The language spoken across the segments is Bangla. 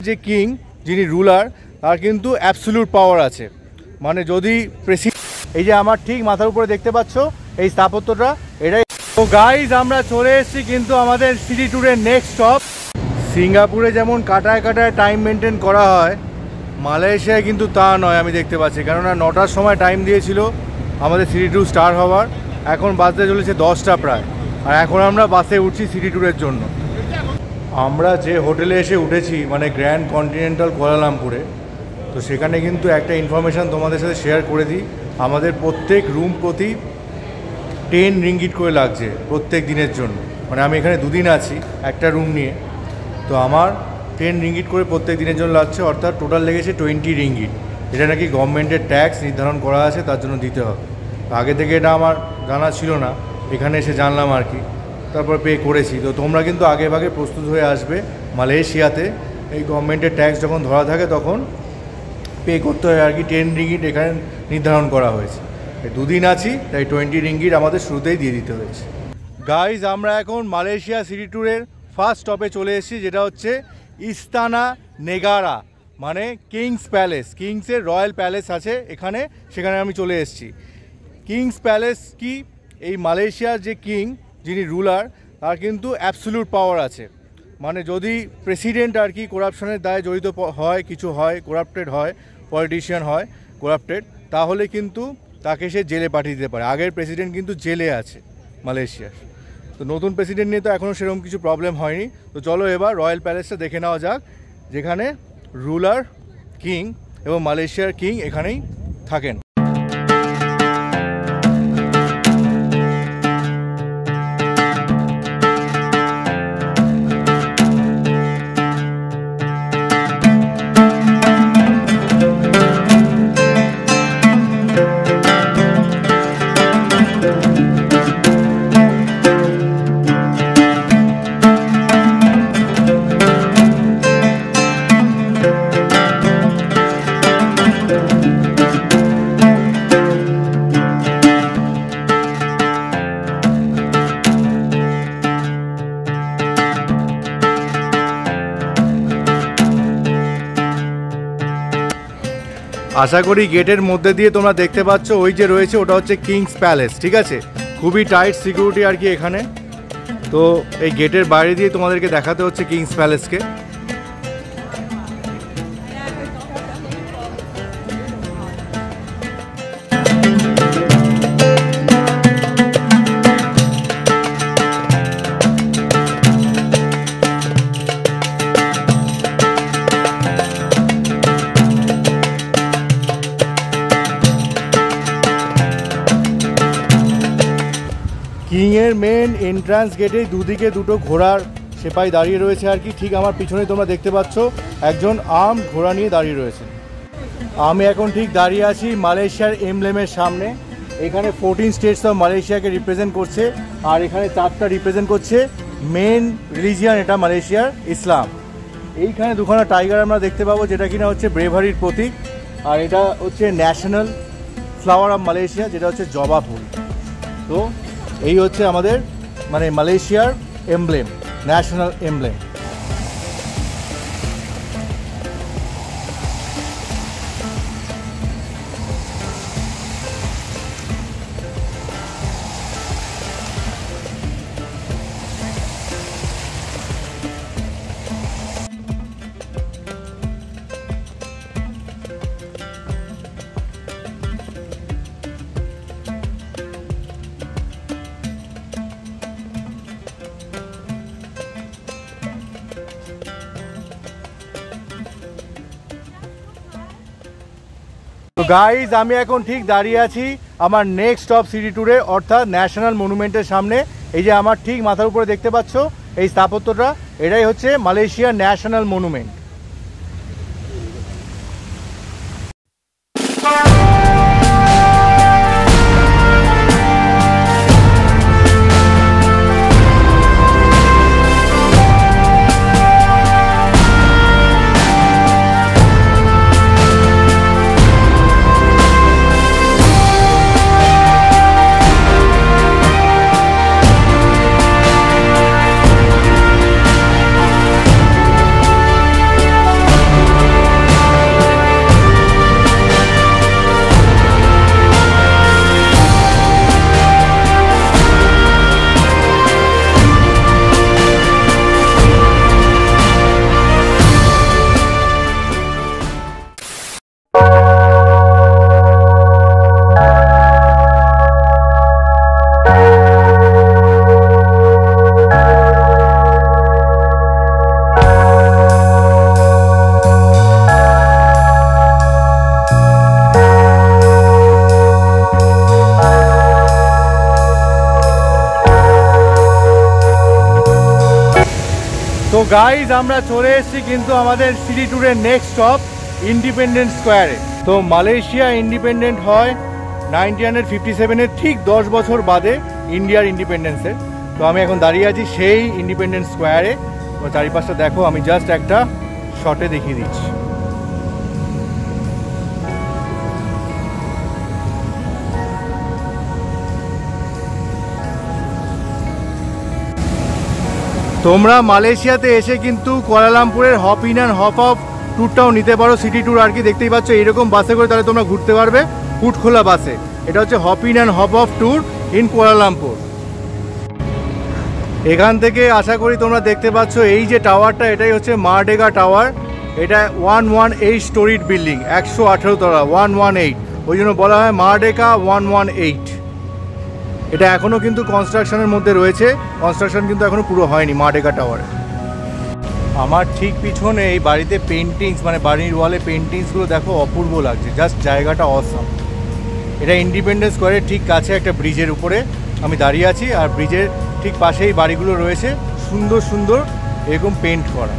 যে কিং যিনি রুলার তার কিন্তু অ্যাবসলিউট পাওয়ার আছে। মানে যদি এই যে আমার ঠিক মাথার উপরে দেখতে পাচ্ছ এই স্থাপত্যটা, এটাই। তো গাইজ আমরা চলে এসেছি কিন্তু আমাদের সিটি ট্যুরের নেক্সট স্টপ। সিঙ্গাপুরে যেমন কাটায় কাটায় টাইম মেনটেন করা হয়, মালয়েশিয়ায় কিন্তু তা নয় আমি দেখতে পাচ্ছি। কেননা 9টার সময় টাইম দিয়েছিল আমাদের সিটি ট্যুর স্টার্ট হওয়ার, এখন বাসতে চলেছে 10টা প্রায়। আর এখন আমরা বাসে উঠছি সিটি ট্যুরের জন্য। আমরা যে হোটেলে এসে উঠেছি মানে গ্র্যান্ড কন্টিনেন্টাল কুয়ালালামপুরে, তো সেখানে কিন্তু একটা ইনফরমেশান তোমাদের সাথে শেয়ার করে দিই। আমাদের প্রত্যেক রুম প্রতি 10 রিঙ্গিট করে লাগছে প্রত্যেক দিনের জন্য। মানে আমি এখানে 2 দিন আছি একটা রুম নিয়ে, তো আমার 10 রিঙ্গিট করে প্রত্যেক দিনের জন্য লাগছে, অর্থাৎ টোটাল লেগেছে 20 রিঙ্গিট। এটা নাকি গভর্নমেন্টের ট্যাক্স নির্ধারণ করা আছে, তার জন্য দিতে হবে। আগে থেকে এটা আমার জানা ছিল না, এখানে এসে জানলাম আর কি, তারপর পে করেছি। তো তোমরা কিন্তু আগে ভাগে প্রস্তুত হয়ে আসবে। মালয়েশিয়াতে এই গভর্নমেন্টের ট্যাক্স যখন ধরা থাকে তখন পে করতে হয় আর কি। 10 রিঙ্গিট এখানে নির্ধারণ করা হয়েছে। 2 দিন আছি তাই 20 রিঙ্গিট আমাদের শুরুতেই দিয়ে দিতে হয়েছে। গাইজ আমরা এখন মালয়েশিয়া সিটি ট্যুরের ফার্স্ট স্টপে চলে এসেছি, যেটা হচ্ছে ইস্তানা নেগারা, মানে কিংস প্যালেস। কিংসের রয়্যাল প্যালেস আছে এখানে, সেখানে আমি চলে এসেছি। কিংস প্যালেস কি, এই মালয়েশিয়ার যে কিং যিনি রুলার তার কিন্তু অ্যাবসলিউট পাওয়ার আছে। মানে যদি প্রেসিডেন্ট আর কি করাপশনের দায়ে জড়িত হয়, কিছু হয়, করাপ্টেড হয়, পলিটিশিয়ান হয় করাপ্টেড, তাহলে কিন্তু তাকে সে জেলে পাঠিয়ে দিতে পারে। আগের প্রেসিডেন্ট কিন্তু জেলে আছে মালয়েশিয়ার। তো নতুন প্রেসিডেন্ট নিয়ে তো এখনও সেরকম কিছু প্রবলেম হয়নি। তো চলো এবার রয়্যাল প্যালেসটা দেখে নেওয়া যাক, যেখানে রুলার কিং এবং মালয়েশিয়ার কিং এখানেই থাকেন। আশা করি গেটের মধ্যে দিয়ে তোমরা দেখতে পাচ্ছ ওই যে রয়েছে ওটা হচ্ছে কিংস প্যালেস, ঠিক আছে। খুবই টাইট সিকিউরিটি আর কি এখানে। তো এই গেটের বাইরে দিয়ে তোমাদেরকে দেখাতে হচ্ছে কিংস প্যালেসকে। কিংয়ের মেন এন্ট্রান্স গেটে দুদিকে দুটো ঘোড়ার সেপাই দাঁড়িয়ে রয়েছে আর কি। ঠিক আমার পিছনে তোমরা দেখতে পাচ্ছ একজন আর্মড ঘোড়া নিয়ে দাঁড়িয়ে রয়েছে। আমি এখন ঠিক দাঁড়িয়ে আছি মালয়েশিয়ার এমব্লেমের সামনে। এখানে 14 স্টেটস অফ মালয়েশিয়াকে রিপ্রেজেন্ট করছে, আর এখানে 4টা রিপ্রেজেন্ট করছে মেন রিলিজিয়ান, এটা মালয়েশিয়ার ইসলাম। এইখানে দুখানা টাইগার আমরা দেখতে পাবো, যেটা কিনা হচ্ছে ব্রেভারির প্রতীক। আর এটা হচ্ছে ন্যাশনাল ফ্লাওয়ার অফ মালয়েশিয়া, যেটা হচ্ছে জবা ফুল। তো এই হচ্ছে আমাদের মানে মালয়েশিয়ার এমব্লেম, ন্যাশনাল এমব্লেম। তো গাইজ আমি এখন ঠিক দাঁড়িয়ে আছি আমার নেক্সট স্টপ সিটি ট্যুরে, অর্থাৎ ন্যাশনাল মনুমেন্টের সামনে। এই যে আমার ঠিক মাথার উপরে দেখতে পাচ্ছ এই স্থাপত্যটা, এটাই হচ্ছে মালয়েশিয়ার ন্যাশনাল মনুমেন্ট। তো গাইজ আমরা চলে এসেছি কিন্তু আমাদের সিটি ট্যুরের নেক্সট স্টপ ইন্ডিপেন্ডেন্স স্কোয়ারে। তো মালয়েশিয়া ইন্ডিপেন্ডেন্ট হয় 1957-এর ঠিক 10 বছর বাদে ইন্ডিয়ার ইন্ডিপেন্ডেন্সের। তো আমি এখন দাঁড়িয়ে আছি সেই ইন্ডিপেন্ডেন্স স্কোয়ারে। তো চারিপাশটা দেখো, আমি জাস্ট একটা শটে দেখিয়ে দিচ্ছি। তোমরা মালয়েশিয়াতে এসে কিন্তু কুয়ালালামপুরের hop in and hop off ট্যুরটাও নিতে পারো, সিটি ট্যুর আর কি। দেখতেই পাচ্ছ এরকম বাসে করে তাহলে তোমরা ঘুরতে পারবে ফুটখোলা বাসে। এটা হচ্ছে hop in and hop of tour in Kuala Lumpur. এখান থেকে আশা করি তোমরা দেখতে পাচ্ছ এই যে টাওয়ারটা, এটাই হচ্ছে মারডেগা টাওয়ার। এটা 118 স্টোরিড বিল্ডিং, 118 তলা, 118, ওই জন্য বলা হয় মারডেগা 118। এটা এখনও কিন্তু কনস্ট্রাকশনের মধ্যে রয়েছে, কনস্ট্রাকশন কিন্তু এখনও পুরো হয়নি মারডেগা টাওয়ারে। আমার ঠিক পিছনে এই বাড়িতে পেন্টিংস, মানে বাড়ির ওয়ালে পেন্টিংসগুলো দেখো, অপূর্ব লাগছে, জাস্ট জায়গাটা অসাম। এটা ইন্ডিপেন্ডেন্স স্কোয়ারের ঠিক কাছে একটা ব্রিজের উপরে আমি দাঁড়িয়ে আছি, আর ব্রিজের ঠিক পাশেই বাড়িগুলো রয়েছে, সুন্দর সুন্দর এরকম পেন্ট করা।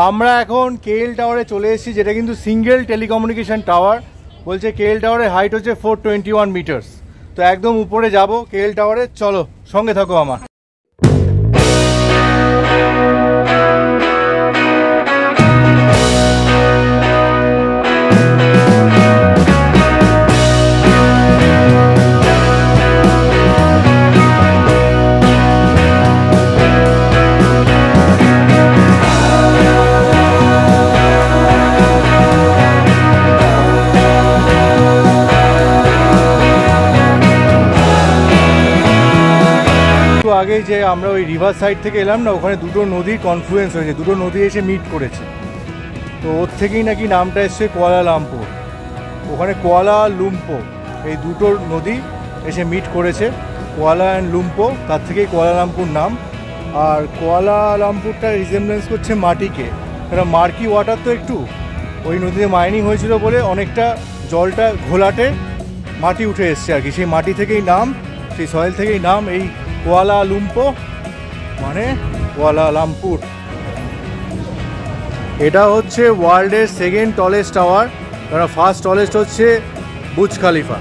আমরা এখন কেএল টাওয়ারে চলে এসেছি, যেটা কিন্তু সিঙ্গেল টেলিকমিউনিকেশন টাওয়ার। বলছে কেএল টাওয়ারের হাইট হচ্ছে 421 মিটার্স। তো একদম উপরে যাব কেএল টাওয়ারে, চলো সঙ্গে থাকো আমার। আগে যে আমরা ওই রিভার সাইড থেকে এলাম না, ওখানে দুটো নদীর কনফ্লুয়েন্স হয়েছে, দুটো নদী এসে মিট করেছে। তো ওর থেকেই নাকি নামটা এসছে কুয়ালালামপুর। ওখানে কুয়ালা লুম্পো, এই দুটো নদী এসে মিট করেছে, কুয়ালা অ্যান্ড লুম্পো, তার থেকেই কুয়ালালামপুর নাম। আর কুয়ালালামপুরটা রিজেমব্লেন্স করছে মাটিকে, কারণ মার্কি ওয়াটার তো একটু, ওই নদীতে মাইনিং হয়েছিল বলে অনেকটা জলটা ঘোলাটে মাটি উঠে এসছে আর কি, সেই মাটি থেকেই নাম, সেই সয়েল থেকেই নাম এই কুয়ালা লুম্পো, মানে কুয়ালালামপুর। এটা হচ্ছে ওয়ার্ল্ডের সেকেন্ড টলেস্ট টাওয়ার, কারণ ফার্স্ট টলেস্ট হচ্ছে বুর্জ খালিফা।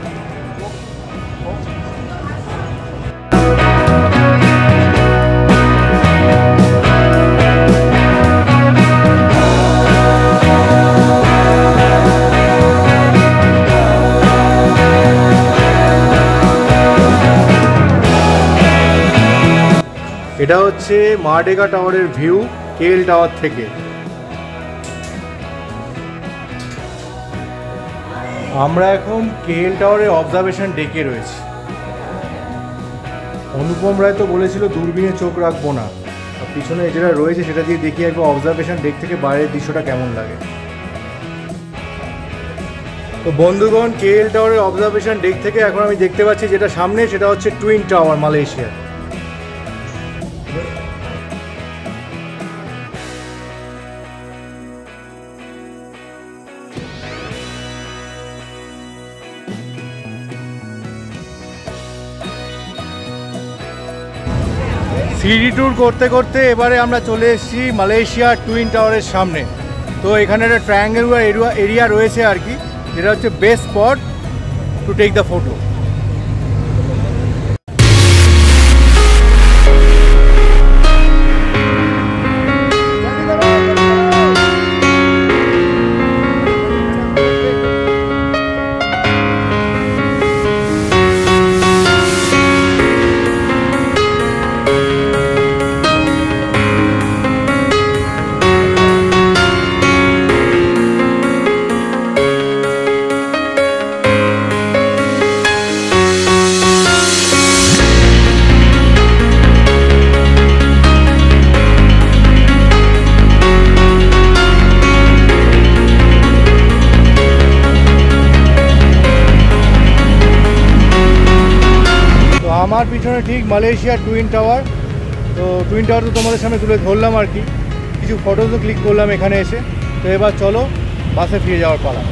এটা হচ্ছে মারডেগা টাওয়ারের ভিউ কেএল টাওয়ার থেকে। আমরা এখন কেএল টাওয়ারের অবজারভেশন ডেকে রয়েছি। অনুপম রায় তো বলেছিল দূরবীনে চোখ রাখবো না, পিছনে যেটা রয়েছে সেটা দিয়ে দেখি একবার অবজারভেশন ডেক থেকে বাইরের দৃশ্যটা কেমন লাগে। তো বন্ধুগণ, কেএল টাওয়ারের অবজারভেশন ডেক থেকে এখন আমি দেখতে পাচ্ছি যেটা সামনে, সেটা হচ্ছে twin tower Malaysia. City tour করতে করতে এবারে আমরা চলে এসেছি মালয়েশিয়া টুইন টাওয়ারের সামনে। তো এখানে একটা ট্রায়াঙ্গুলার এরিয়া রয়েছে আর কি, যেটা হচ্ছে best spot to take the photo. আমার পিছনে ঠিক মালয়েশিয়ার টুইন টাওয়ার। তো টুইন টাওয়ার তো তোমাদের সামনে তুলে ধরলাম আর কি, কিছু ফটোজও ক্লিক করলাম এখানে এসে। তো এবার চলো বাসে ফিরে যাওয়ার পালা।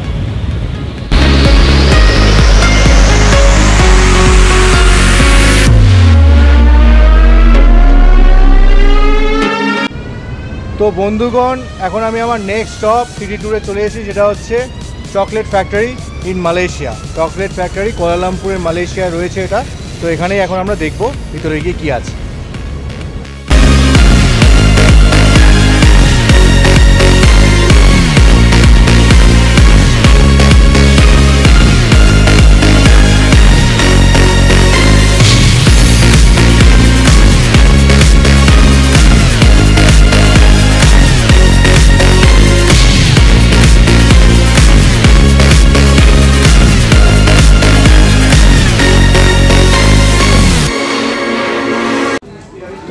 তো বন্ধুগণ, এখন আমি আমার নেক্সট স্টপ সিটি ট্যুরে চলে এসেছি, সেটা হচ্ছে chocolate factory in Malaysia. Chocolate factory কুয়ালালামপুরের মালয়েশিয়ায় রয়েছে এটা। তো এখানেই এখন আমরা দেখবো ভিতরে গিয়ে কী আছে।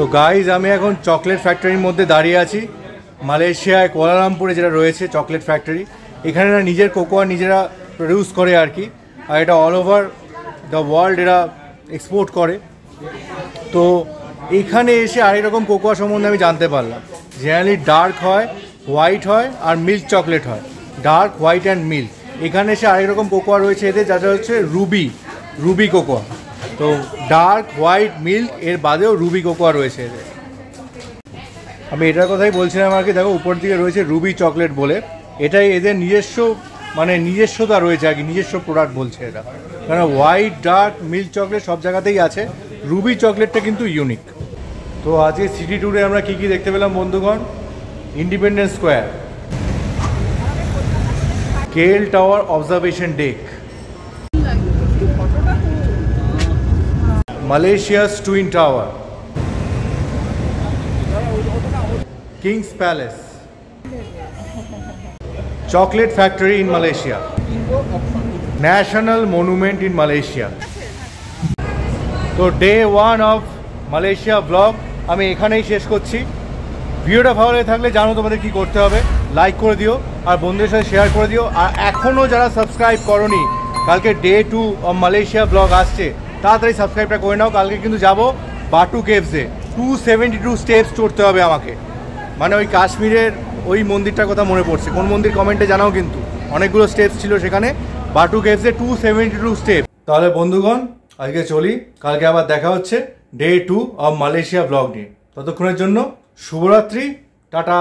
তো গাইজ, আমি এখন চকলেট ফ্যাক্টরির মধ্যে দাঁড়িয়ে আছি, মালয়েশিয়ায় কুয়ালালামপুরে যেটা রয়েছে চকলেট ফ্যাক্টরি। এখানে এরা নিজের কোকোয়া নিজেরা প্রডিউস করে আর কি, আর এটা অল ওভার দ্য ওয়ার্ল্ড এরা এক্সপোর্ট করে। তো এখানে এসে আরেক রকম কোকোয়া সম্বন্ধে আমি জানতে পারলাম। জেনারেলি ডার্ক হয়, হোয়াইট হয়, আর মিল্ক চকলেট হয়, ডার্ক, হোয়াইট অ্যান্ড মিল্ক। এখানে এসে আরেক রকম কোকোয়া রয়েছে এদের, যেটা হচ্ছে রুবি কোকোয়া। তো ডার্ক, হোয়াইট, মিল্ক এর বাদেও রুবি কোকোয়া রয়েছে এদের। আমি এটার কথাই বলছিলাম আর কি, দেখো উপর দিকে রয়েছে রুবি চকলেট বলে। এটাই এদের নিজস্ব নিজস্বতা রয়েছে আর কি, নিজস্ব প্রোডাক্ট বলছে এটা। কারণ হোয়াইট, ডার্ক, মিল্ক চকলেট সব জায়গাতেই আছে, রুবি চকলেটটা কিন্তু ইউনিক। তো আজকে সিটি ট্যুরে আমরা কী কী দেখতে পেলাম বন্ধুগণ? Independence square, KL tower observation day, Malaysia's Twin Tower, King's Palace, Chocolate Factory in Malaysia, National Monument in Malaysia. তো ডে 1 অফ মালয়েশিয়া ব্লগ আমি এখানেই শেষ করছি। ভিডিওটা ভালো লেগে থাকলে জানো তোমাদের কি করতে হবে, লাইক করে দিও আর বন্ধুদের সাথে শেয়ার করে দিও। আর এখনও যারা সাবস্ক্রাইব করোনি, কালকে ডে 2 অফ মালয়েশিয়া ব্লগ আসছে, তাড়াতাড়ি সাবস্ক্রাইবটা করে নাও। কালকে কিন্তু যাবো বাটু কেভসে, 272 স্টেপস চড়তে হবে আমাকে। মানে ওই কাশ্মীরের ওই মন্দিরটার কথা মনে পড়ছে, কোন মন্দির কমেন্টে জানাও কিন্তু। অনেকগুলো স্টেপস ছিল সেখানে, বাটু কেভসে 272 স্টেপ। তাহলে বন্ধুগণ আজকে চলি, কালকে আবার দেখা হচ্ছে ডে 2 অফ মালয়েশিয়া ব্লগ নিয়ে। ততক্ষণের জন্য শুভরাত্রি, টাটা।